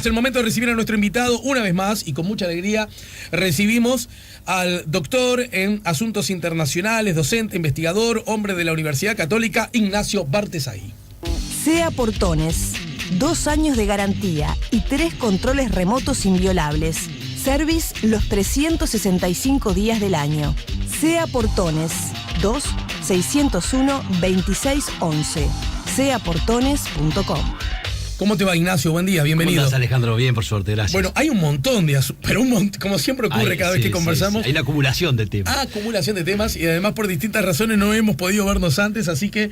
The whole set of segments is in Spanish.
Es el momento de recibir a nuestro invitado una vez más y con mucha alegría recibimos al doctor en Asuntos Internacionales, docente, investigador, hombre de la Universidad Católica, Ignacio Bartesay. SEA Portones, 2 años de garantía y 3 controles remotos inviolables. Service los 365 días del año. SEA Portones, 2-601-2611. seaportones.com. ¿Cómo te va, Ignacio? Buen día, bienvenido. ¿Cómo estás, Alejandro? Bien, por suerte, gracias. Bueno, hay un montón de pero como siempre ocurre cada vez que conversamos. Hay una acumulación de temas. Acumulación de temas y además por distintas razones no hemos podido vernos antes, así que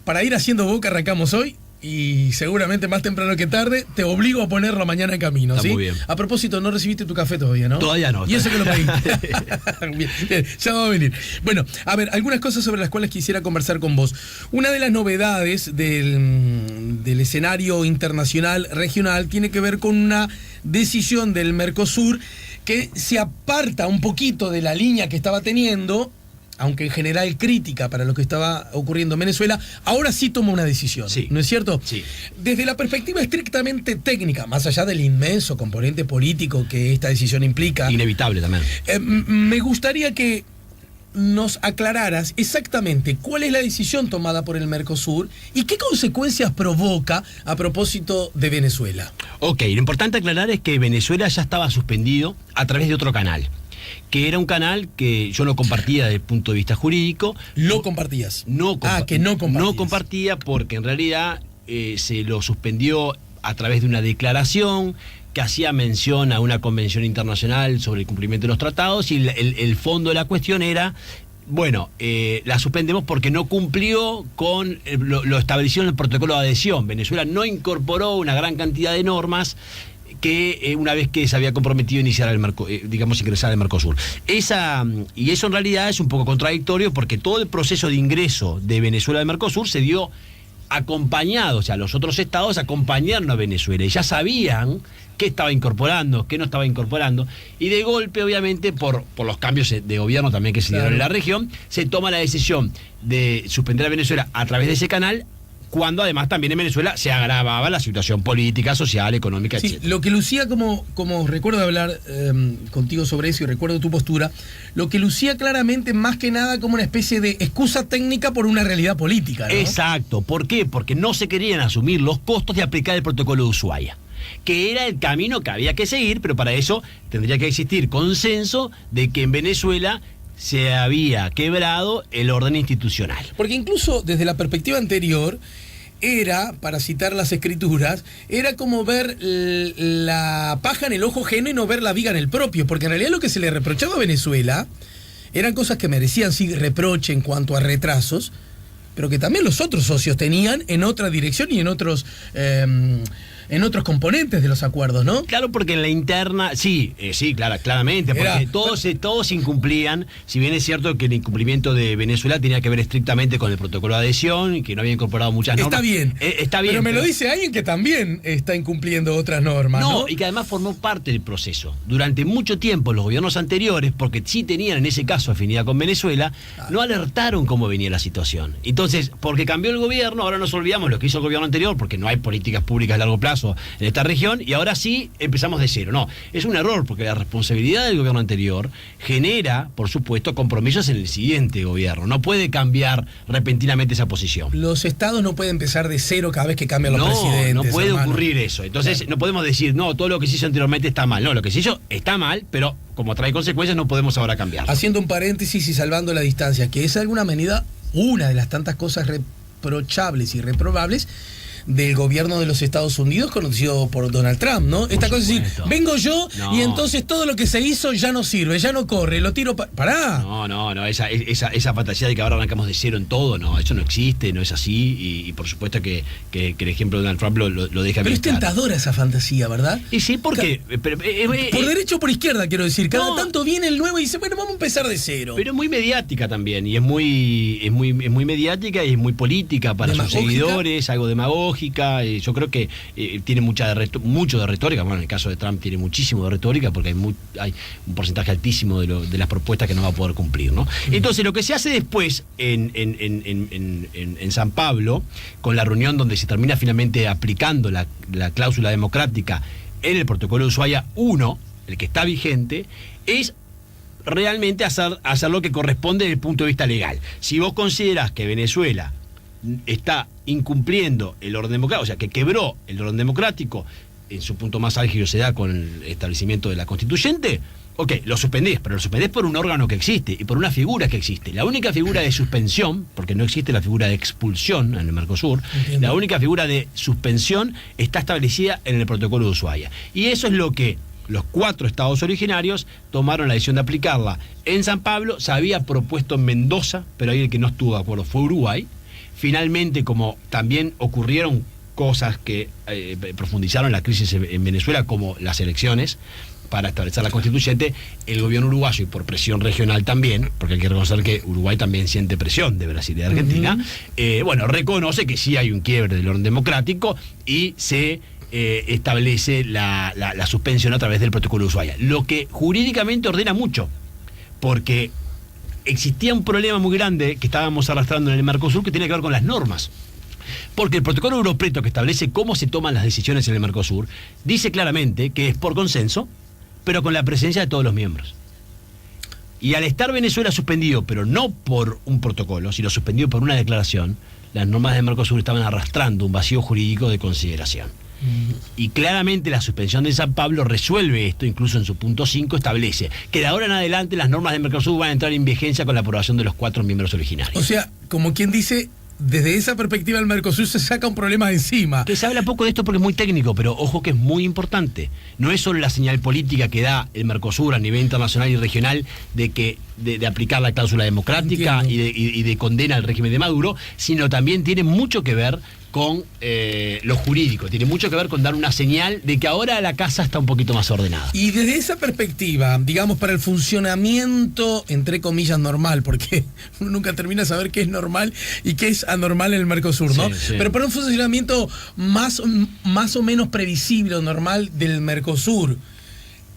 para ir haciendo boca arrancamos hoy y seguramente más temprano que tarde te obligo a ponerlo mañana en camino. Está ¿sí? muy bien. A propósito, no recibiste tu café todavía, ¿no? Todavía no. Y eso que lo pediste. Bien, ya va a venir. Bueno, a ver, algunas cosas sobre las cuales quisiera conversar con vos. Una de las novedades del escenario internacional regional tiene que ver con una decisión del Mercosur que se aparta un poquito de la línea que estaba teniendo, aunque en general crítica para lo que estaba ocurriendo en Venezuela, ahora sí toma una decisión, sí. ¿No es cierto? Sí. Desde la perspectiva estrictamente técnica, más allá del inmenso componente político que esta decisión implica, inevitable también. Me gustaría que nos aclararas exactamente cuál es la decisión tomada por el Mercosur y qué consecuencias provoca a propósito de Venezuela. Ok, lo importante aclarar es que Venezuela ya estaba suspendido a través de otro canal, que era un canal que yo no compartía desde el punto de vista jurídico. ¿Lo compartías? Que no compartías. No compartía porque en realidad se lo suspendió a través de una declaración que hacía mención a una convención internacional sobre el cumplimiento de los tratados y el fondo de la cuestión era, bueno, la suspendemos porque no cumplió con lo establecido en el protocolo de adhesión. Venezuela no incorporó una gran cantidad de normas que una vez que se había comprometido a iniciar ingresar al Mercosur. Y eso en realidad es un poco contradictorio porque todo el proceso de ingreso de Venezuela al Mercosur se dio acompañado, o sea, los otros estados acompañaron a Venezuela y ya sabían qué estaba incorporando, qué no estaba incorporando, y de golpe, obviamente, por los cambios de gobierno también que se dieron en la región, se toma la decisión de suspender a Venezuela a través de ese canal, cuando además también en Venezuela se agravaba la situación política, social, económica, sí, etc. Lo que lucía, como recuerdo hablar contigo sobre eso y recuerdo tu postura, lo que lucía claramente más que nada como una especie de excusa técnica por una realidad política, ¿no? Exacto. ¿Por qué? Porque no se querían asumir los costos de aplicar el protocolo de Ushuaia, que era el camino que había que seguir, pero para eso tendría que existir consenso de que en Venezuela se había quebrado el orden institucional. Porque incluso desde la perspectiva anterior era, para citar las escrituras, era como ver la paja en el ojo ajeno y no ver la viga en el propio, porque en realidad lo que se le reprochaba a Venezuela eran cosas que merecían sí reproche en cuanto a retrasos, pero que también los otros socios tenían en otra dirección y en otros componentes de los acuerdos, ¿no? Claro, porque en la interna, claramente, porque todos incumplían, si bien es cierto que el incumplimiento de Venezuela tenía que ver estrictamente con el protocolo de adhesión y que no había incorporado muchas normas. Está bien, pero me lo dice alguien que también está incumpliendo otras normas, ¿no? Y que además formó parte del proceso. Durante mucho tiempo los gobiernos anteriores, porque sí tenían en ese caso afinidad con Venezuela, no alertaron cómo venía la situación. Entonces, porque cambió el gobierno, ahora nos olvidamos lo que hizo el gobierno anterior, porque no hay políticas públicas a largo plazo en esta región, y ahora sí empezamos de cero. No, es un error, porque la responsabilidad del gobierno anterior genera, por supuesto, compromisos en el siguiente gobierno. No puede cambiar repentinamente esa posición. Los estados no pueden empezar de cero cada vez que cambian los presidentes. No puede hermano. ocurrir eso. Entonces, claro, no podemos decir, no, todo lo que se hizo anteriormente está mal. No, lo que se hizo está mal, pero como trae consecuencias no podemos ahora cambiarlo. Haciendo un paréntesis y salvando la distancia, que es de alguna manera una de las tantas cosas reprochables y reprobables del gobierno de los Estados Unidos conocido por Donald Trump, ¿no? Esta cosa es decir, vengo yo y entonces todo lo que se hizo ya no sirve, ya no corre, lo tiro pará. No, esa fantasía de que ahora arrancamos de cero en todo, no, eso no existe, no es así, y por supuesto que el ejemplo de Donald Trump lo deja pero bien es tentadora esa fantasía, ¿verdad? Y sí, porque por derecha o por izquierda, quiero decir, cada tanto viene el nuevo y dice, bueno, vamos a empezar de cero. Pero es muy mediática también, y es muy mediática y es muy política para sus seguidores, algo demagógica. lógica. Yo creo que tiene mucho de retórica. Bueno, en el caso de Trump tiene muchísimo de retórica porque hay un porcentaje altísimo de las propuestas que no va a poder cumplir, ¿no? Entonces, lo que se hace después en San Pablo, con la reunión donde se termina finalmente aplicando la cláusula democrática en el protocolo de Ushuaia 1, el que está vigente, es realmente hacer lo que corresponde desde el punto de vista legal. Si vos considerás que Venezuela está incumpliendo el orden democrático, o sea, que quebró el orden democrático, en su punto más álgido se da con el establecimiento de la constituyente, ok, lo suspendés, pero lo suspendés por un órgano que existe y por una figura que existe. La única figura de suspensión, porque no existe la figura de expulsión en el Mercosur, la única figura de suspensión está establecida en el protocolo de Ushuaia. Y eso es lo que los 4 estados originarios tomaron la decisión de aplicarla. En San Pablo se había propuesto en Mendoza, pero ahí el que no estuvo de acuerdo fue Uruguay. Finalmente, como también ocurrieron cosas que profundizaron la crisis en Venezuela, como las elecciones para establecer la constituyente, el gobierno uruguayo, y por presión regional también, porque hay que reconocer que Uruguay también siente presión de Brasil y de Argentina, reconoce que sí hay un quiebre del orden democrático y se establece la suspensión a través del protocolo de Ushuaia, lo que jurídicamente ordena mucho, porque existía un problema muy grande que estábamos arrastrando en el Mercosur que tiene que ver con las normas. Porque el protocolo europeo que establece cómo se toman las decisiones en el Mercosur dice claramente que es por consenso, pero con la presencia de todos los miembros. Y al estar Venezuela suspendido, pero no por un protocolo, sino suspendido por una declaración, las normas del Mercosur estaban arrastrando un vacío jurídico de consideración. Y claramente la suspensión de San Pablo resuelve esto, incluso en su punto 5 establece que de ahora en adelante las normas del Mercosur van a entrar en vigencia con la aprobación de los 4 miembros originarios. O sea, como quien dice, desde esa perspectiva el Mercosur se saca un problema de encima. Que se habla poco de esto porque es muy técnico, pero ojo que es muy importante. No es solo la señal política que da el Mercosur a nivel internacional y regional de aplicar la cláusula democrática y de condena al régimen de Maduro, sino también tiene mucho que ver con lo jurídico, tiene mucho que ver con dar una señal de que ahora la casa está un poquito más ordenada. Y desde esa perspectiva, digamos, para el funcionamiento, entre comillas, normal, porque uno nunca termina de saber qué es normal y qué es anormal en el Mercosur, ¿no? Sí. Pero para un funcionamiento más o menos previsible o normal del Mercosur,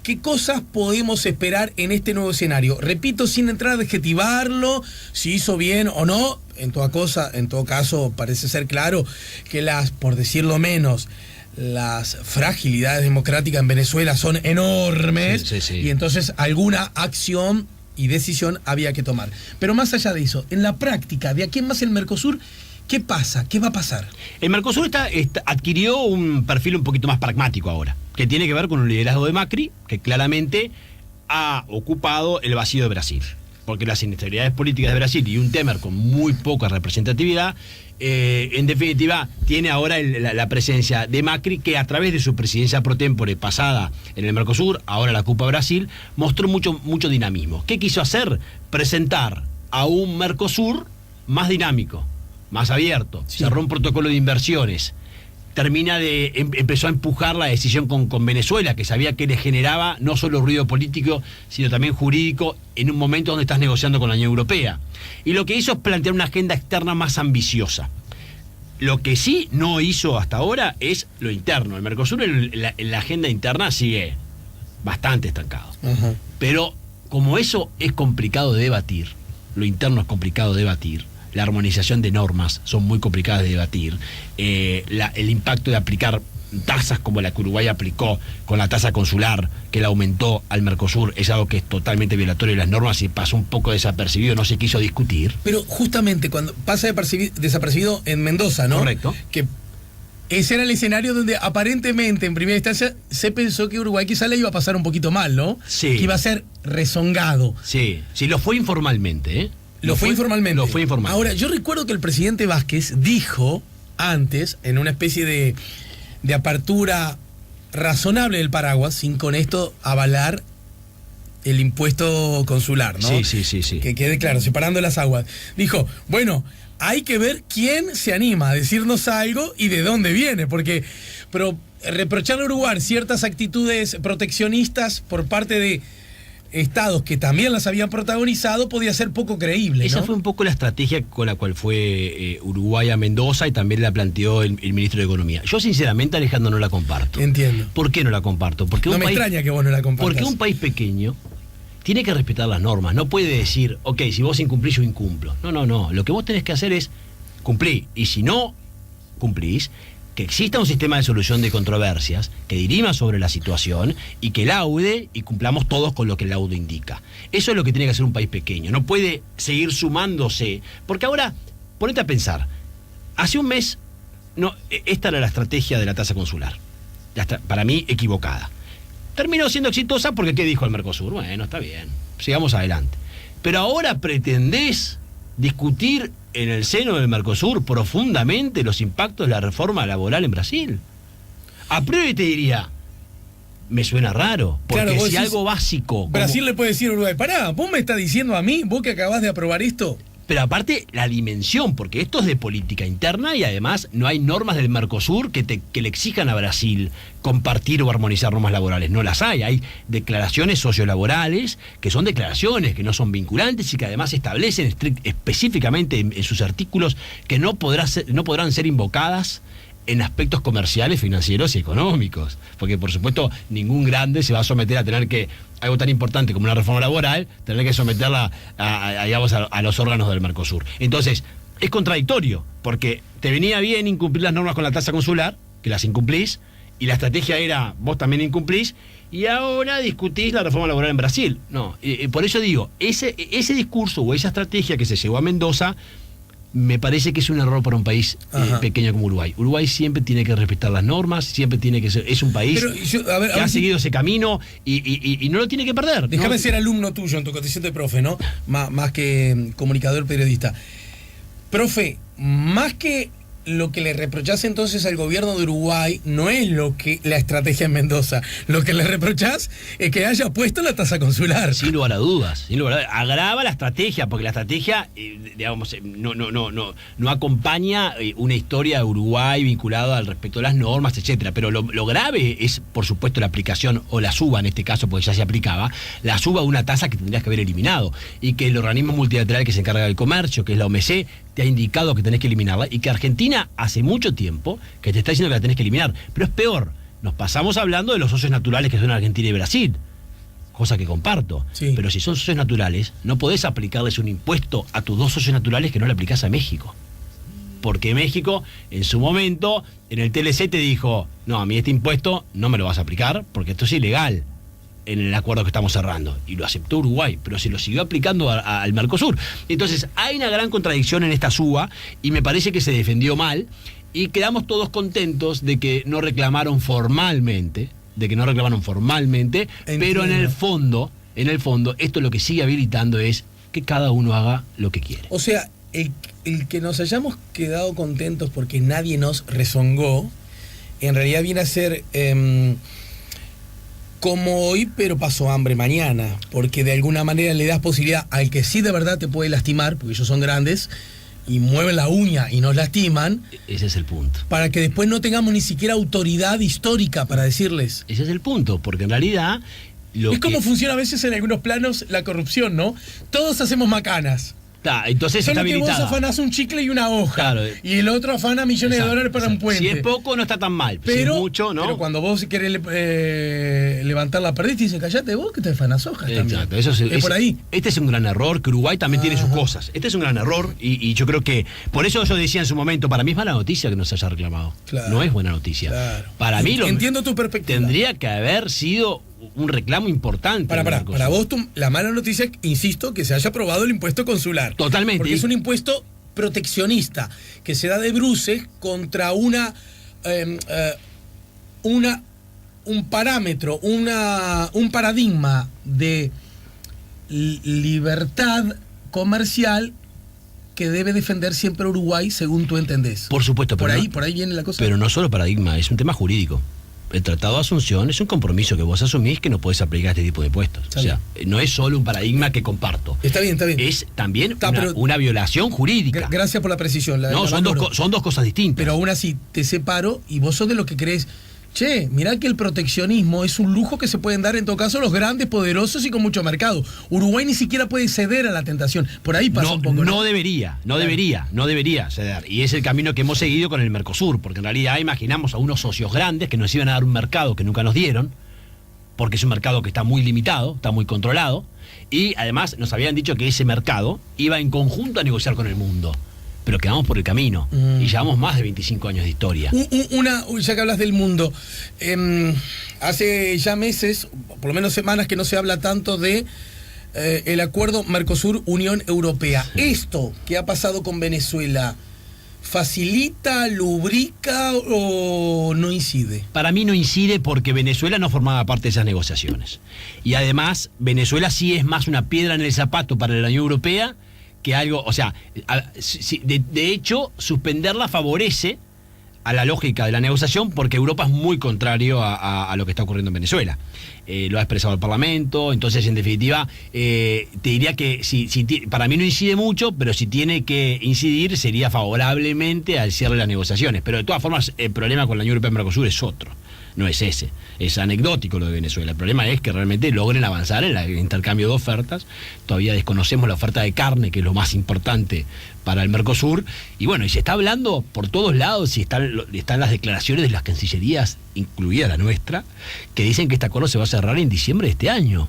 ¿qué cosas podemos esperar en este nuevo escenario? Repito, sin entrar a adjetivarlo, si hizo bien o no. En todo caso, parece ser claro que por decirlo menos, las fragilidades democráticas en Venezuela son enormes, sí. Y entonces alguna acción y decisión había que tomar. Pero más allá de eso, en la práctica, de aquí en más el Mercosur, ¿qué pasa? ¿Qué va a pasar? El Mercosur adquirió un perfil un poquito más pragmático ahora, que tiene que ver con un liderazgo de Macri, que claramente ha ocupado el vacío de Brasil. Porque las inestabilidades políticas de Brasil y un Temer con muy poca representatividad, en definitiva, tiene ahora la presencia de Macri, que a través de su presidencia pro tempore pasada en el Mercosur, ahora la ocupa Brasil, mostró mucho dinamismo. ¿Qué quiso hacer? Presentar a un Mercosur más dinámico, más abierto, cerró un protocolo de inversiones, empezó a empujar la decisión con Venezuela, que sabía que le generaba no solo ruido político, sino también jurídico, en un momento donde estás negociando con la Unión Europea. Y lo que hizo es plantear una agenda externa más ambiciosa. Lo que sí no hizo hasta ahora es lo interno. El Mercosur en la agenda interna sigue bastante estancado. Uh-huh. Pero como eso es complicado de debatir, lo interno es complicado de debatir, la armonización de normas son muy complicadas de debatir, el impacto de aplicar tasas como la que Uruguay aplicó con la tasa consular, que la aumentó al Mercosur, es algo que es totalmente violatorio de las normas y pasó un poco desapercibido, no se quiso discutir. Pero justamente cuando pasa desapercibido en Mendoza, ¿no? Correcto. Que ese era el escenario donde aparentemente en primera instancia se pensó que Uruguay quizá le iba a pasar un poquito mal, ¿no? Sí. Que iba a ser rezongado. Sí, lo fue informalmente, ¿eh? Lo fue informalmente. Lo fue informalmente. Ahora, yo recuerdo que el presidente Vázquez dijo antes, en una especie de apertura razonable del paraguas, sin con esto avalar el impuesto consular, ¿no? Sí. Que quede claro, separando las aguas. Dijo, bueno, hay que ver quién se anima a decirnos algo y de dónde viene, porque reprocharle a Uruguay ciertas actitudes proteccionistas por parte de estados que también las habían protagonizado, podía ser poco creíble, ¿no? Esa fue un poco la estrategia con la cual fue Uruguay a Mendoza y también la planteó el ministro de Economía. Yo sinceramente, Alejandro, no la comparto. Entiendo. ¿Por qué no la comparto? Porque No me extraña que vos no la compartas. Porque un país pequeño tiene que respetar las normas. No puede decir, ok, si vos incumplís, yo incumplo. No. Lo que vos tenés que hacer es cumplir. Y si no cumplís, que exista un sistema de solución de controversias que dirima sobre la situación y que laude y cumplamos todos con lo que el laudo indica. Eso es lo que tiene que hacer un país pequeño. No puede seguir sumándose. Porque ahora, ponete a pensar, hace un mes, esta era la estrategia de la tasa consular. Para mí, equivocada. Terminó siendo exitosa porque ¿qué dijo el Mercosur? Bueno, está bien, sigamos adelante. Pero ahora pretendés discutir en el seno del Mercosur profundamente los impactos de la reforma laboral en Brasil. A priori te diría, me suena raro, porque claro, si algo básico... Brasil le puede decir a Uruguay, pará, vos me estás diciendo a mí, vos que acabás de aprobar esto... Pero aparte, la dimensión, porque esto es de política interna y además no hay normas del Mercosur que le exijan a Brasil compartir o armonizar normas laborales. No las hay. Hay declaraciones sociolaborales que son declaraciones, que no son vinculantes y que además establecen específicamente en sus artículos que no podrán ser invocadas en aspectos comerciales, financieros y económicos. Porque, por supuesto, ningún grande se va a someter a tener que, algo tan importante como una reforma laboral, tener que someterla a los órganos del Mercosur. Entonces, es contradictorio, porque te venía bien incumplir las normas con la tasa consular, que las incumplís, y la estrategia era, vos también incumplís, y ahora discutís la reforma laboral en Brasil. No, por eso digo, ese discurso o esa estrategia que se llevó a Mendoza, me parece que es un error para un país pequeño como Uruguay. Uruguay siempre tiene que respetar las normas, siempre tiene que ser... Es un país que ha seguido ese camino y no lo tiene que perder. Déjame ser alumno tuyo en tu condición de profe, ¿no? Más que comunicador periodista. Profe, más que lo que le reprochás entonces al gobierno de Uruguay no es la estrategia en Mendoza. Lo que le reprochás es que haya puesto la tasa consular. Sin lugar a dudas. Agrava la estrategia, porque la estrategia, digamos, no acompaña una historia de Uruguay vinculada al respecto de las normas, etcétera. Pero lo grave es, por supuesto, la aplicación, o la suba en este caso, porque ya se aplicaba, la suba de una tasa que tendrías que haber eliminado. Y que el organismo multilateral que se encarga del comercio, que es la OMC, te ha indicado que tenés que eliminarla, y que Argentina hace mucho tiempo que te está diciendo que la tenés que eliminar. Pero es peor, nos pasamos hablando de los socios naturales que son Argentina y Brasil, cosa que comparto. Sí. Pero si son socios naturales, no podés aplicarles un impuesto a tus dos socios naturales que no le aplicás a México. Porque México, en su momento, en el TLC te dijo, no, a mí este impuesto no me lo vas a aplicar porque esto es ilegal en el acuerdo que estamos cerrando. Y lo aceptó Uruguay, pero se lo siguió aplicando al Mercosur. Entonces, hay una gran contradicción en esta suba y me parece que se defendió mal y quedamos todos contentos de que no reclamaron formalmente, Entiendo. Pero en el fondo, esto lo que sigue habilitando es que cada uno haga lo que quiere. O sea, el que nos hayamos quedado contentos porque nadie nos rezongó, en realidad viene a ser... como hoy, pero pasó hambre mañana, porque de alguna manera le das posibilidad al que sí de verdad te puede lastimar, porque ellos son grandes y mueven la uña y nos lastiman. Ese es el punto. Para que después no tengamos ni siquiera autoridad histórica para decirles. Ese es el punto, porque en realidad... Es como funciona a veces en algunos planos la corrupción, ¿no? Todos hacemos macanas. Entonces solo está que habilitada. vos afanás un chicle y una hoja. Claro. Y el otro afana millones de dólares para un puente. Si es poco, no está tan mal. Pero, si es mucho, ¿no? Pero cuando vos querés levantar la perdiz, te dicen, callate vos que te afanas hojas también. Exacto, eso es por ahí. Este es un gran error, que Uruguay también tiene sus cosas. Este es un gran error y yo creo que, por eso yo decía en su momento, para mí es mala noticia que nos haya reclamado. Claro. No es buena noticia. Claro. Para mí entiendo tu perspectiva. Tendría que haber sido un reclamo importante. Para vos, la mala noticia, insisto, que se haya aprobado el impuesto consular. Totalmente. Porque es un impuesto proteccionista que se da de bruces contra un parámetro, un paradigma de libertad comercial que debe defender siempre Uruguay, según tú entendés. Por supuesto. Por ahí viene la cosa. Pero no solo paradigma, es un tema jurídico. El Tratado de Asunción es un compromiso que vos asumís que no podés aplicar este tipo de impuestos. O sea, no es solo un paradigma que comparto. Está bien. Es también una violación jurídica. Gracias por la precisión. Son dos cosas distintas. Pero aún así, te separo y vos sos de lo que crees che, mirá que el proteccionismo es un lujo que se pueden dar en todo caso los grandes, poderosos y con mucho mercado. Uruguay ni siquiera puede ceder a la tentación. Por ahí pasa un poco. No debería ceder. Y es el camino que hemos seguido con el Mercosur, porque en realidad imaginamos a unos socios grandes que nos iban a dar un mercado que nunca nos dieron, porque es un mercado que está muy limitado, está muy controlado, y además nos habían dicho que ese mercado iba en conjunto a negociar con el mundo. Pero quedamos por el camino y llevamos más de 25 años de historia. Ya que hablas del mundo, hace ya meses, por lo menos semanas, que no se habla tanto de el acuerdo Mercosur-Unión Europea. ¿Esto que ha pasado con Venezuela facilita, lubrica o no incide? Para mí no incide porque Venezuela no formaba parte de esas negociaciones. Y además, Venezuela sí es más una piedra en el zapato para la Unión Europea que algo, o sea, de hecho, suspenderla favorece a la lógica de la negociación porque Europa es muy contrario a lo que está ocurriendo en Venezuela. Lo ha expresado el Parlamento, entonces, en definitiva, te diría que para mí no incide mucho, pero si tiene que incidir sería favorablemente al cierre de las negociaciones. Pero de todas formas, el problema con la Unión Europea y Mercosur es otro. No es ese, es anecdótico lo de Venezuela. El problema es que realmente logren avanzar en el intercambio de ofertas. Todavía desconocemos la oferta de carne, que es lo más importante para el Mercosur. Y bueno, y se está hablando por todos lados, y están las declaraciones de las cancillerías, incluida la nuestra, que dicen que este acuerdo se va a cerrar en diciembre de este año.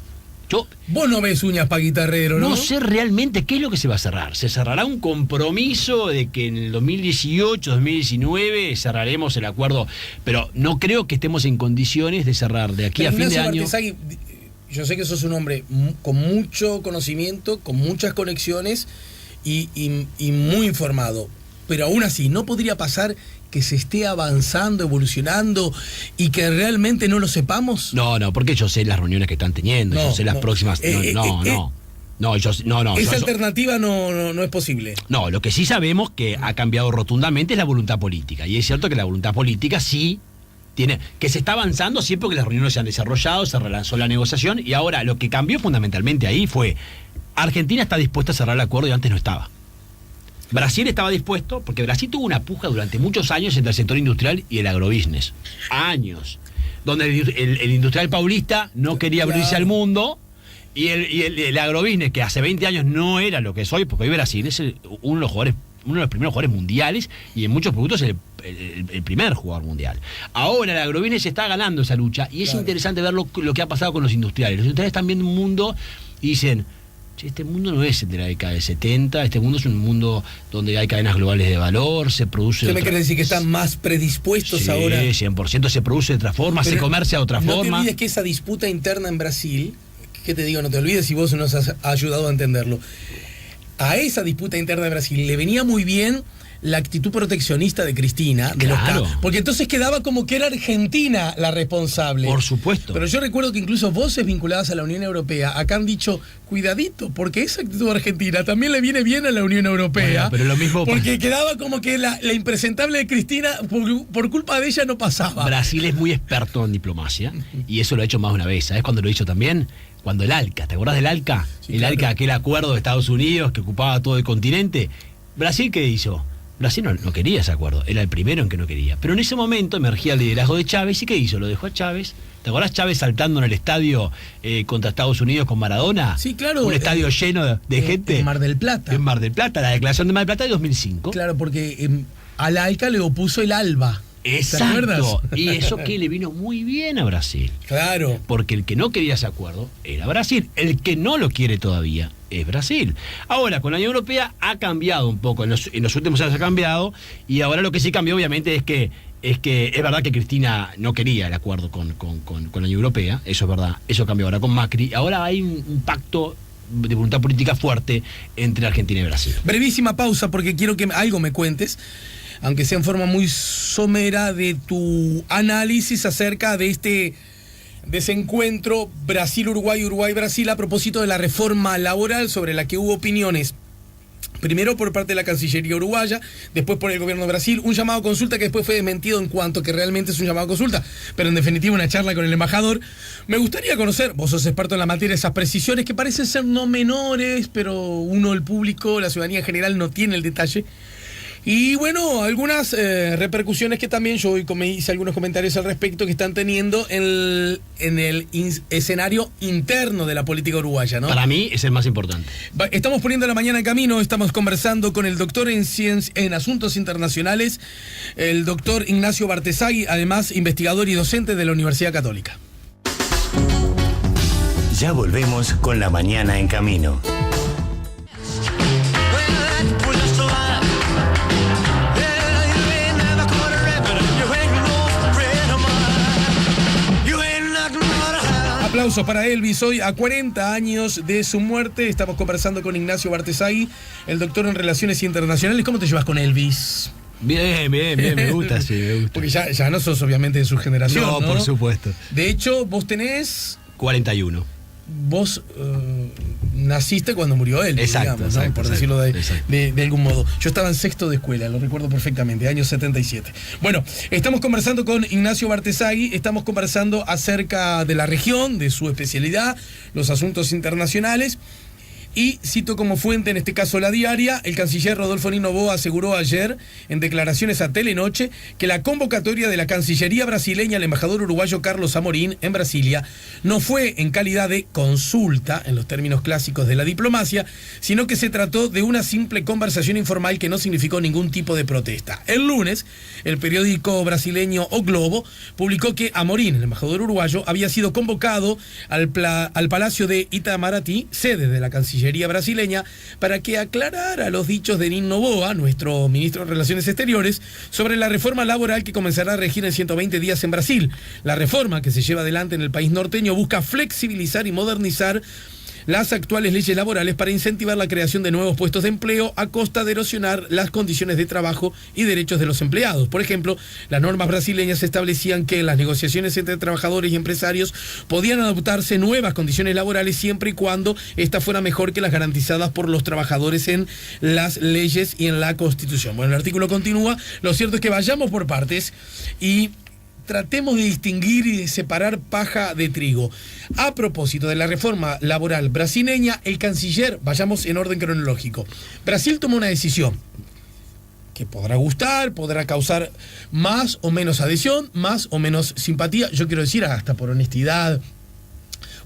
Vos no ves uñas pa' guitarrero, ¿no? No sé realmente qué es lo que se va a cerrar. Se cerrará un compromiso de que en el 2018, 2019 cerraremos el acuerdo, pero no creo que estemos en condiciones de cerrar de aquí a fin de año. Bartesagui, yo sé que sos un hombre con mucho conocimiento, con muchas conexiones y muy informado, pero aún así, ¿no podría pasar que se esté avanzando, evolucionando y que realmente no lo sepamos? No, porque yo sé las reuniones que están teniendo, yo sé las próximas. Esa alternativa no es posible. No, lo que sí sabemos que ha cambiado rotundamente es la voluntad política. Y es cierto que la voluntad política sí tiene, que se está avanzando siempre que las reuniones se han desarrollado, se relanzó la negociación, y ahora lo que cambió fundamentalmente ahí fue: Argentina está dispuesta a cerrar el acuerdo y antes no estaba. Brasil estaba dispuesto, porque Brasil tuvo una puja durante muchos años entre el sector industrial y el agrobusiness. Años. Donde el industrial paulista no quería abrirse al mundo, y el agrobusiness, que hace 20 años no era lo que es hoy, porque hoy Brasil es uno de los primeros jugadores mundiales, y en muchos productos el primer jugador mundial. Ahora el agrobusiness está ganando esa lucha, y es interesante ver lo que ha pasado con los industriales. Los industriales están viendo un mundo y dicen: este mundo no es el de la década del 70, este mundo es un mundo donde hay cadenas globales de valor, se produce... ¿Qué me quiere decir? ¿Que están más predispuestos ahora? Sí, 100%, se produce de otra forma, se comercia de otra forma. No te olvides que esa disputa interna en Brasil, ¿qué te digo? No te olvides, si vos nos has ayudado a entenderlo. A esa disputa interna de Brasil le venía muy bien la actitud proteccionista de Cristina, claro, porque entonces quedaba como que era Argentina la responsable. Por supuesto. Pero yo recuerdo que incluso voces vinculadas a la Unión Europea acá han dicho: cuidadito, porque esa actitud argentina también le viene bien a la Unión Europea. Bueno, pero lo mismo porque quedaba como que la impresentable de Cristina, por culpa de ella, no pasaba. Brasil es muy experto en diplomacia, y eso lo ha hecho más de una vez. ¿Sabes cuándo lo ha hecho también? Cuando el ALCA, ¿te acordás del ALCA? Sí, el ALCA, aquel acuerdo de Estados Unidos que ocupaba todo el continente. ¿Brasil qué hizo? Brasil no quería ese acuerdo, era el primero en que no quería. Pero en ese momento emergía el liderazgo de Chávez, ¿y qué hizo? Lo dejó a Chávez. ¿Te acordás Chávez saltando en el estadio contra Estados Unidos con Maradona? Sí, claro. Un estadio lleno de gente. En Mar del Plata. En Mar del Plata, la declaración de Mar del Plata de 2005. Claro, porque al ALCA le opuso el ALBA. Exacto. Y eso que le vino muy bien a Brasil. Claro. Porque el que no quería ese acuerdo era Brasil. El que no lo quiere todavía es Brasil. Ahora, con la Unión Europea ha cambiado un poco. En los últimos años ha cambiado. Y ahora lo que sí cambió, obviamente, es que es verdad que Cristina no quería el acuerdo con la Unión Europea. Eso es verdad. Eso cambió ahora con Macri. Ahora hay un pacto de voluntad política fuerte entre Argentina y Brasil. Brevísima pausa, porque quiero que algo me cuentes, aunque sea en forma muy somera, de tu análisis acerca de este desencuentro Brasil-Uruguay, Uruguay-Brasil, a propósito de la reforma laboral, sobre la que hubo opiniones, primero por parte de la Cancillería uruguaya, después por el gobierno de Brasil, un llamado a consulta que después fue desmentido en cuanto que realmente es un llamado a consulta, pero en definitiva una charla con el embajador. Me gustaría conocer, vos sos experto en la materia, esas precisiones que parecen ser no menores, pero uno, el público, la ciudadanía en general, no tiene el detalle. Y bueno, algunas repercusiones que también yo hoy me hice algunos comentarios al respecto que están teniendo en el escenario interno de la política uruguaya, ¿no? Para mí es el más importante. Estamos poniendo la mañana en camino, estamos conversando con el doctor en Asuntos Internacionales, el doctor Ignacio Bartesagui, además investigador y docente de la Universidad Católica. Ya volvemos con la mañana en camino. Aplausos para Elvis. Hoy, a 40 años de su muerte, estamos conversando con Ignacio Bartesagui, el doctor en Relaciones Internacionales. ¿Cómo te llevas con Elvis? Bien, me gusta, sí, me gusta. Porque ya no sos obviamente de su generación, ¿no? Por supuesto. De hecho, vos tenés... 41. Vos naciste cuando murió él, exacto, digamos, exacto, ¿no? Por exacto, decirlo de algún modo. Yo estaba en sexto de escuela, lo recuerdo perfectamente, año 77. Bueno, estamos conversando con Ignacio Bartesagui, estamos conversando acerca de la región, de su especialidad, los asuntos internacionales. Y cito como fuente, en este caso La Diaria, el canciller Rodolfo Nino Boa aseguró ayer, en declaraciones a Telenoche, que la convocatoria de la Cancillería brasileña al embajador uruguayo Carlos Amorín en Brasilia no fue en calidad de consulta, en los términos clásicos de la diplomacia, sino que se trató de una simple conversación informal que no significó ningún tipo de protesta. El lunes, el periódico brasileño O Globo publicó que Amorín, el embajador uruguayo, había sido convocado al Palacio de Itamaraty, sede de la Cancillería brasileña, para que aclarara los dichos de Nino Boa, nuestro ministro de Relaciones Exteriores, sobre la reforma laboral que comenzará a regir en 120 días en Brasil. La reforma que se lleva adelante en el país norteño busca flexibilizar y modernizar las actuales leyes laborales para incentivar la creación de nuevos puestos de empleo a costa de erosionar las condiciones de trabajo y derechos de los empleados. Por ejemplo, las normas brasileñas establecían que en las negociaciones entre trabajadores y empresarios podían adoptarse nuevas condiciones laborales siempre y cuando éstas fueran mejor que las garantizadas por los trabajadores en las leyes y en la Constitución. Bueno, el artículo continúa. Lo cierto es que vayamos por partes y tratemos de distinguir y de separar paja de trigo. A propósito de la reforma laboral brasileña, el canciller, vayamos en orden cronológico. Brasil tomó una decisión que podrá gustar, podrá causar más o menos adhesión, más o menos simpatía. Yo quiero decir, hasta por honestidad,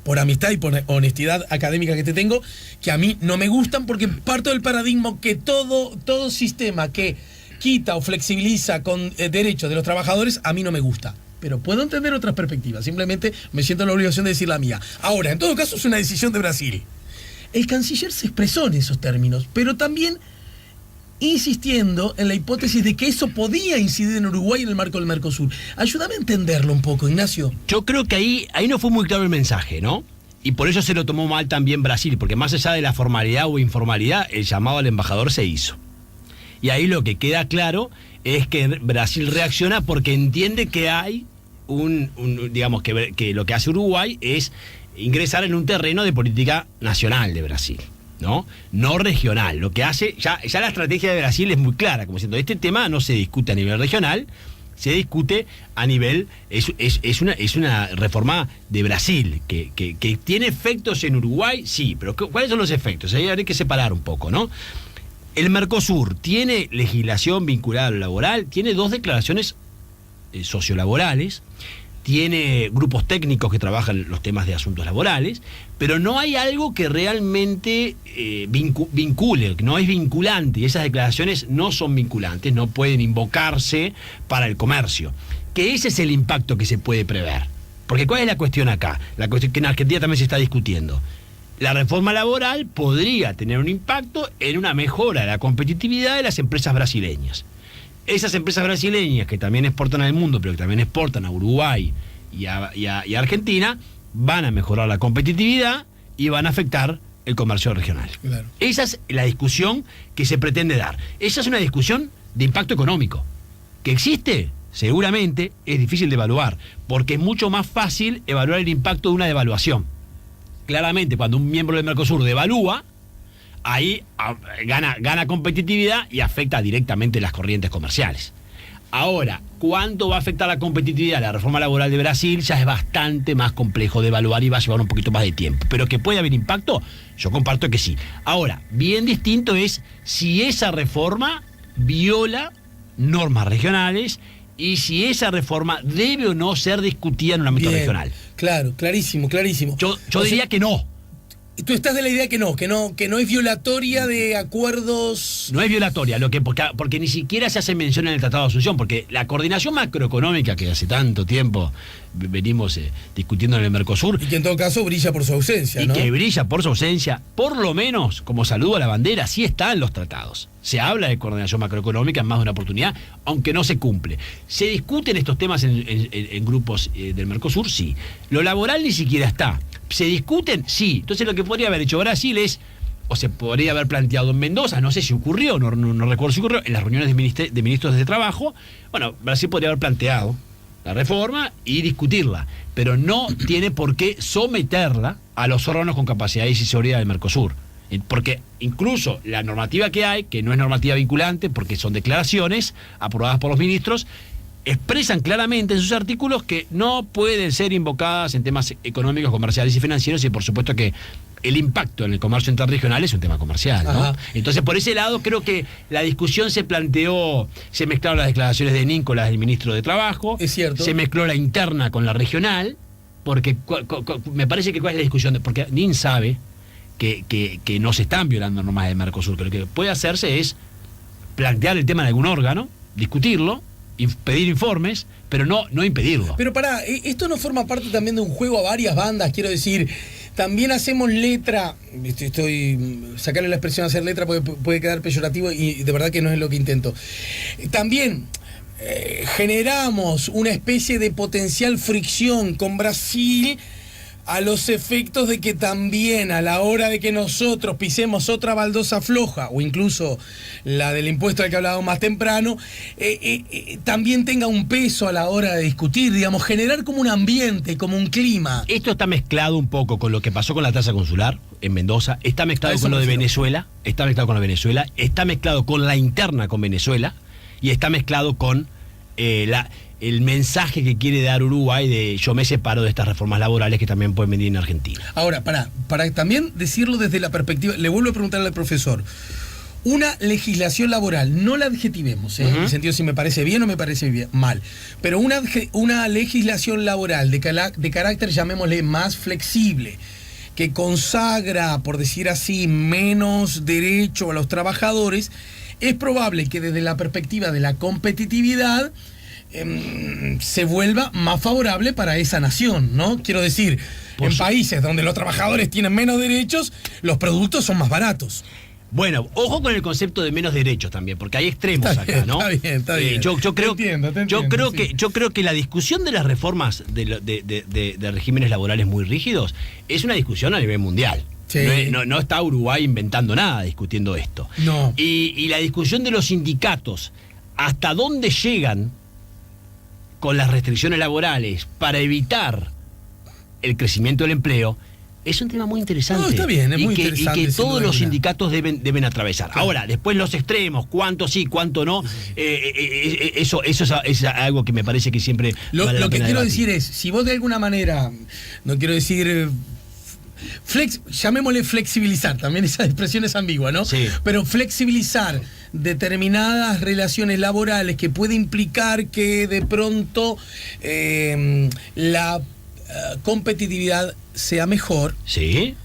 por amistad y por honestidad académica que te tengo, que a mí no me gustan, porque parto del paradigma que todo sistema que quita o flexibiliza con derechos de los trabajadores, a mí no me gusta. Pero puedo entender otras perspectivas, simplemente me siento en la obligación de decir la mía. Ahora, en todo caso, es una decisión de Brasil. El canciller se expresó en esos términos, pero también insistiendo en la hipótesis de que eso podía incidir en Uruguay en el marco del Mercosur. Ayúdame a entenderlo un poco, Ignacio. Yo creo que ahí no fue muy claro el mensaje, ¿no? Y por eso se lo tomó mal también Brasil, porque más allá de la formalidad o informalidad, el llamado al embajador se hizo. Y ahí lo que queda claro es que Brasil reacciona porque entiende que hay digamos que lo que hace Uruguay es ingresar en un terreno de política nacional de Brasil, ¿no? No regional. Lo que hace, ya la estrategia de Brasil es muy clara, como diciendo, este tema no se discute a nivel regional, se discute a nivel, es una reforma de Brasil, que tiene efectos en Uruguay, sí, pero ¿cuáles son los efectos? Ahí habría que separar un poco, ¿no? El Mercosur tiene legislación vinculada a lo laboral, tiene 2 declaraciones sociolaborales, tiene grupos técnicos que trabajan los temas de asuntos laborales, pero no hay algo que realmente vincule, no es vinculante, y esas declaraciones no son vinculantes, no pueden invocarse para el comercio. Que ese es el impacto que se puede prever. Porque ¿cuál es la cuestión acá? La cuestión que en Argentina también se está discutiendo. La reforma laboral podría tener un impacto en una mejora de la competitividad de las empresas brasileñas. Esas empresas brasileñas que también exportan al mundo, pero que también exportan a Uruguay y a Argentina, van a mejorar la competitividad y van a afectar el comercio regional. Claro. Esa es la discusión que se pretende dar. Esa es una discusión de impacto económico. ¿Que existe? Seguramente es difícil de evaluar, porque es mucho más fácil evaluar el impacto de una devaluación. Claramente, cuando un miembro del Mercosur devalúa, ahí gana competitividad y afecta directamente las corrientes comerciales. Ahora, ¿cuánto va a afectar la competitividad la reforma laboral de Brasil? Ya es bastante más complejo de evaluar y va a llevar un poquito más de tiempo. Pero que puede haber impacto, yo comparto que sí. Ahora, bien distinto es si esa reforma viola normas regionales y si esa reforma debe o no ser discutida en un ámbito regional. Claro, clarísimo. Yo diría que no. Tú estás de la idea que no es violatoria de acuerdos. No es violatoria, porque ni siquiera se hace mención en el Tratado de Asunción, porque la coordinación macroeconómica que hace tanto tiempo venimos discutiendo en el Mercosur. Y que en todo caso brilla por su ausencia, ¿no? Y que brilla por su ausencia, por lo menos, como saludo a la bandera, sí está en los tratados. Se habla de coordinación macroeconómica en más de una oportunidad, aunque no se cumple. ¿Se discuten estos temas en grupos del Mercosur? Sí. Lo laboral ni siquiera está. ¿Se discuten? Sí. Entonces lo que podría haber hecho Brasil es, o se podría haber planteado en Mendoza, no sé si ocurrió, no recuerdo si ocurrió, en las reuniones de ministros de trabajo, bueno, Brasil podría haber planteado la reforma y discutirla, pero no tiene por qué someterla a los órganos con capacidad decisoria del Mercosur. Porque incluso la normativa que hay, que no es normativa vinculante, porque son declaraciones aprobadas por los ministros, expresan claramente en sus artículos que no pueden ser invocadas en temas económicos, comerciales y financieros, y por supuesto que el impacto en el comercio interregional es un tema comercial, ¿no? Entonces, por ese lado, creo que la discusión se mezclaron las declaraciones de NIN con las del ministro de Trabajo, es cierto. Se mezcló la interna con la regional, porque me parece que cuál es la discusión, porque NIN sabe que no se están violando normas del Mercosur, que lo que puede hacerse es plantear el tema en algún órgano, discutirlo, pedir informes, pero no impedirlo. Pero esto no forma parte también de un juego a varias bandas, quiero decir, también hacemos letra, sacarle la expresión hacer letra porque puede quedar peyorativo y de verdad que no es lo que intento. También generamos una especie de potencial fricción con Brasil a los efectos de que también a la hora de que nosotros pisemos otra baldosa floja, o incluso la del impuesto al que hablábamos más temprano, también tenga un peso a la hora de discutir, digamos, generar como un ambiente, como un clima. Esto está mezclado un poco con lo que pasó con la tasa consular en Mendoza, está mezclado con lo de Venezuela, está mezclado con la interna con Venezuela, y está mezclado con el mensaje que quiere dar Uruguay de yo me separo de estas reformas laborales que también pueden venir en Argentina. Ahora, para también decirlo desde la perspectiva, le vuelvo a preguntarle al profesor, una legislación laboral, no la adjetivemos, en el sentido si me parece bien o me parece mal, pero una legislación laboral de carácter, llamémosle, más flexible, que consagra, por decir así, menos derecho a los trabajadores, es probable que desde la perspectiva de la competitividad se vuelva más favorable para esa nación, ¿no? Quiero decir, en países donde los trabajadores tienen menos derechos, los productos son más baratos. Bueno, ojo con el concepto de menos derechos también, porque hay extremos acá, ¿no? Está bien. Yo creo que la discusión de las reformas de regímenes laborales muy rígidos es una discusión a nivel mundial. Sí. No está Uruguay inventando nada discutiendo esto. No. Y la discusión de los sindicatos, hasta dónde llegan con las restricciones laborales para evitar el crecimiento del empleo, es un tema muy interesante. No, está bien, es muy interesante. Y que todos los sindicatos deben atravesar. Claro. Ahora, después los extremos, cuánto sí, cuánto no, eso es algo que me parece que siempre Lo que quiero debatir. decir es, si vos de alguna manera, no quiero decir... llamémosle flexibilizar, también esa expresión es ambigua, ¿no? Sí. Pero flexibilizar determinadas relaciones laborales que puede implicar que de pronto la competitividad sea mejor. Sí.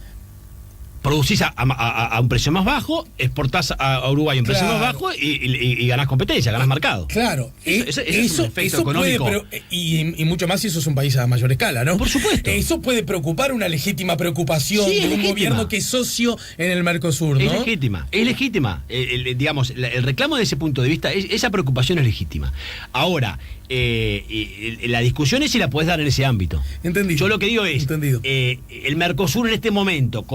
Producís a un precio más bajo, exportás a Uruguay a un precio más bajo y ganás competencia, ganás mercado. Claro, eso es un efecto económico. Puede, y mucho más si eso es un país a mayor escala, ¿no? Por supuesto. Eso puede preocupar, una legítima preocupación de un gobierno que es socio en el Mercosur, ¿no? Es legítima. Digamos, el reclamo de ese punto de vista, esa preocupación es legítima. Ahora, la discusión es si la podés dar en ese ámbito. Entendido. Yo lo que digo es, el Mercosur en este momento,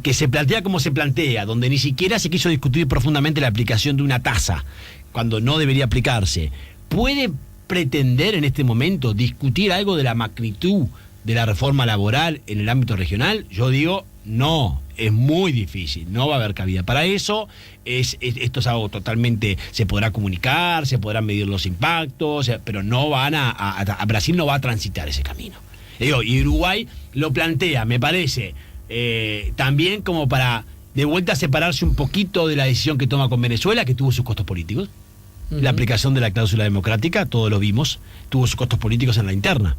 que se plantea como se plantea, donde ni siquiera se quiso discutir profundamente la aplicación de una tasa, cuando no debería aplicarse, ¿puede pretender en este momento discutir algo de la magnitud de la reforma laboral en el ámbito regional? Yo digo, no, es muy difícil, no va a haber cabida para eso. Esto es algo totalmente, se podrá comunicar, se podrán medir los impactos, pero no van a Brasil no va a transitar ese camino. Y Uruguay lo plantea, me parece, también como para de vuelta a separarse un poquito de la decisión que toma con Venezuela, que tuvo sus costos políticos. La aplicación de la cláusula democrática, todos lo vimos, tuvo sus costos políticos en la interna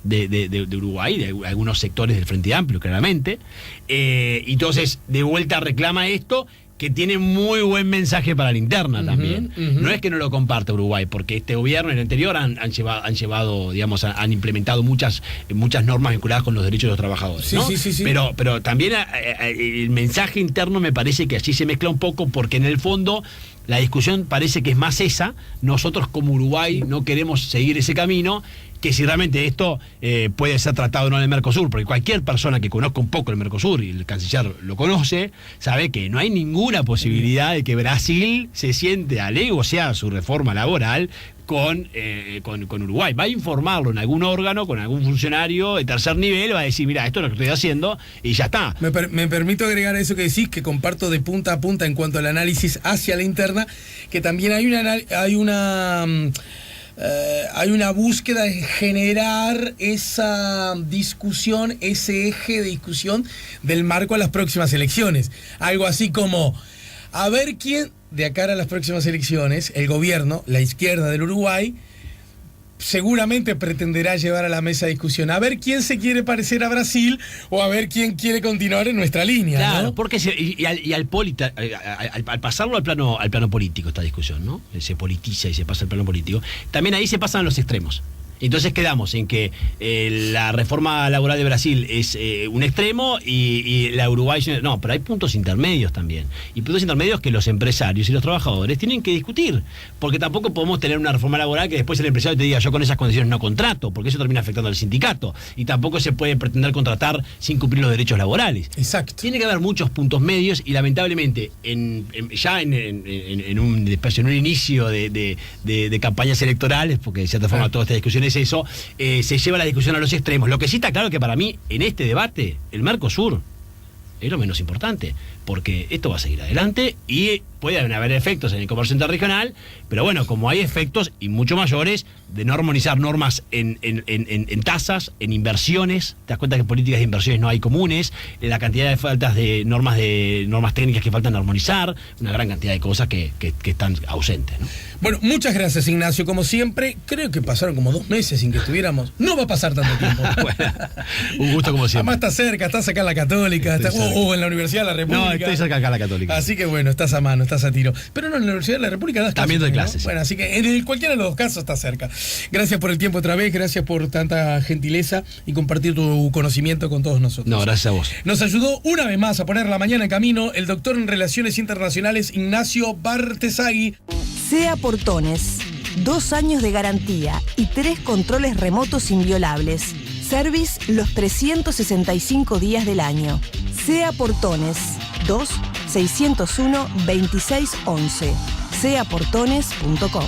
de Uruguay, de algunos sectores del Frente Amplio, claramente. Entonces, de vuelta reclama esto, que tiene muy buen mensaje para la interna también. No es que no lo comparte Uruguay, porque este gobierno y el anterior han llevado, digamos, han implementado muchas normas vinculadas con los derechos de los trabajadores, ¿no? Sí. Pero también el mensaje interno me parece que allí se mezcla un poco, porque en el fondo la discusión parece que es más esa. Nosotros como Uruguay no queremos seguir ese camino, que si realmente esto puede ser tratado o no en el Mercosur, porque cualquier persona que conozca un poco el Mercosur, y el canciller lo conoce, sabe que no hay ninguna posibilidad de que Brasil se siente a negociar su reforma laboral con Uruguay. Va a informarlo en algún órgano, con algún funcionario de tercer nivel, va a decir, mira, esto es lo que estoy haciendo, y ya está. Me permito agregar a eso que decís, que comparto de punta a punta en cuanto al análisis hacia la interna, que también hay una búsqueda de generar esa discusión, ese eje de discusión del marco a las próximas elecciones. Algo así como, a ver quién, de acá a las próximas elecciones, el gobierno, la izquierda del Uruguay, seguramente pretenderá llevar a la mesa de discusión a ver quién se quiere parecer a Brasil o a ver quién quiere continuar en nuestra línea. Claro, ¿no? porque al pasarlo al plano político esta discusión, ¿no? Se politiza y se pasa al plano político, también ahí se pasan los extremos. Entonces quedamos en que la reforma laboral de Brasil es un extremo y la Uruguay... No, pero hay puntos intermedios también. Y puntos intermedios que los empresarios y los trabajadores tienen que discutir. Porque tampoco podemos tener una reforma laboral que después el empresario te diga, yo con esas condiciones no contrato, porque eso termina afectando al sindicato. Y tampoco se puede pretender contratar sin cumplir los derechos laborales. Exacto. Tiene que haber muchos puntos medios y lamentablemente en un inicio de campañas electorales, porque de cierta forma toda esta discusión es eso, se lleva la discusión a los extremos. Lo que sí está claro que para mí, en este debate, el Mercosur es lo menos importante, porque esto va a seguir adelante y pueden haber efectos en el comercio interregional, pero bueno, como hay efectos y mucho mayores de no armonizar normas en tasas, en inversiones, te das cuenta que en políticas de inversiones no hay comunes, la cantidad de faltas de normas técnicas que faltan armonizar, una gran cantidad de cosas que están ausentes, ¿no? Bueno, muchas gracias, Ignacio. Como siempre, creo que pasaron como 2 meses sin que estuviéramos. No va a pasar tanto tiempo. Bueno, un gusto como siempre. Además estás cerca, estás acá en la Católica, o en la Universidad de la República. No, estoy cerca acá en la Católica. Así que bueno, estás a mano, estás a tiro. Pero no, en la Universidad de la República das clases. También doy clases. ¿No? Bueno, así que en cualquiera de los dos casos estás cerca. Gracias por el tiempo otra vez, gracias por tanta gentileza y compartir tu conocimiento con todos nosotros. No, gracias a vos. Nos ayudó una vez más a poner la mañana en camino el doctor en Relaciones Internacionales Ignacio Bartesagui. SEA Portones, 2 años de garantía y 3 controles remotos inviolables. Service los 365 días del año. SEA Portones, 2-601-2611. seaportones.com